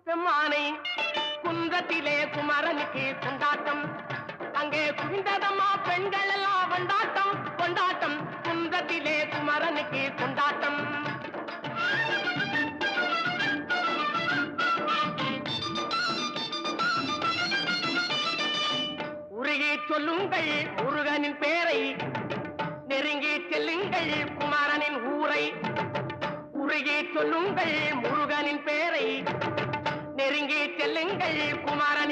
பெம்மானை குன்றத்திலே குமரனுக்கு கொண்டாட்டம் அங்கே குவிந்ததம்மா பெண்கள் எல்லாம் கொண்டாட்டம் கொண்டாட்டம் குன்றத்திலே குமரனுக்கு கொண்டாட்டம் உருகி சொல்லுங்கள் முருகனின் பேரை நெருங்கி செல்லுங்கள் குமரனின் ஊரை உருகி சொல்லுங்கள் முருகனின் பேரை நெருங்கி செல்லுங்கள் குமரனின்